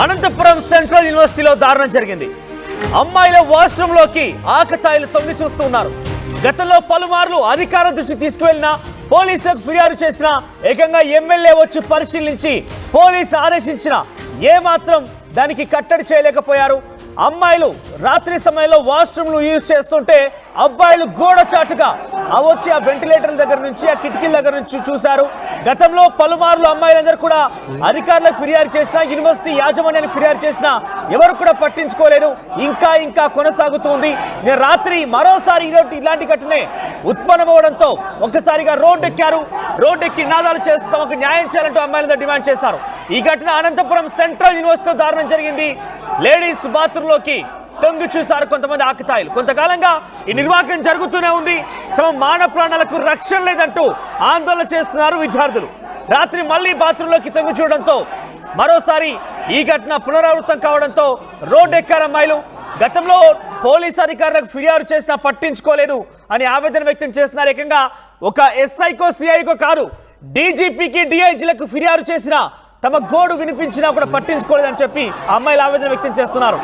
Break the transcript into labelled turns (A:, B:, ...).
A: Anantapuram central యూనివర్సిటీలో దారుణం జరిగింది. అమ్మాయిల వాష్రూంలోకి ఆకతాయిలు తొంగి చూస్తున్నారు. గతంలో పలుమార్లు అధికార దృష్టి తీసుకువెళ్లిన పోలీసులకు ఫిర్యాదు చేసిన, ఏకంగా ఎమ్మెల్యే వచ్చి పరిశీలించి పోలీసు ఆదేశించిన ఏమాత్రం దానికి కట్టడి చేయలేకపోయారు. అమ్మాయిలు రాత్రి సమయంలో వాష్రూమ్లు యూజ్ చేస్తుంటే అబ్బాయిలు గోడ చాటుగా వచ్చి ఆ వెంటిలేటర్ల దగ్గర నుంచి, ఆ కిటికీల దగ్గర నుంచి చూశారు. గతంలో పలుమార్లు అమ్మాయిలందరూ కూడా అధికారులకు ఫిర్యాదు చేసినా, యూనివర్సిటీ యాజమాన్యానికి ఫిర్యాదు చేసినా ఎవరు కూడా పట్టించుకోలేదు. ఇంకా కొనసాగుతుంది. నేను రాత్రి మరోసారి ఇలాంటి ఘటనే ఉత్పన్నమవడంతో ఒక్కసారిగా రోడ్డెక్కి నినాదాలు చేస్తూ తమకు న్యాయం చేయాలంటూ అమ్మాయిలందరూ డిమాండ్ చేశారు. ఈ ఘటన అనంతపురం సెంట్రల్ యూనివర్సిటీలో దారుణం జరిగింది. లేడీస్ బాత్రూంలోకి తొంగి చూశారు కొంతమంది ఆకతాయిలు. కొంతకాలంగా ఈ నిర్వాహకం జరుగుతూనే ఉంది. తమ మానవ ప్రాణాలకు రక్షణ లేదంటూ ఆందోళన చేస్తున్నారు విద్యార్థులు. రాత్రి మళ్ళీ బాత్రూంలోకి తొంగి చూడడంతో మరోసారి ఈ ఘటన పునరావృతం కావడంతో రోడ్డెక్కారు అమ్మాయిలు. గతంలో పోలీసు అధికారులకు ఫిర్యాదు చేసినా పట్టించుకోలేదు అని ఆవేదన వ్యక్తం చేస్తున్నారు. ఏకంగా ఒక ఎస్ఐకో సిఐకో కాదు, డీజీపీకి డిఐజీలకు ఫిర్యాదు చేసినా తమ గోడు వినిపించినా కూడా పట్టించుకోలేదని చెప్పి అమ్మాయిలు ఆవేదన వ్యక్తం చేస్తున్నారు.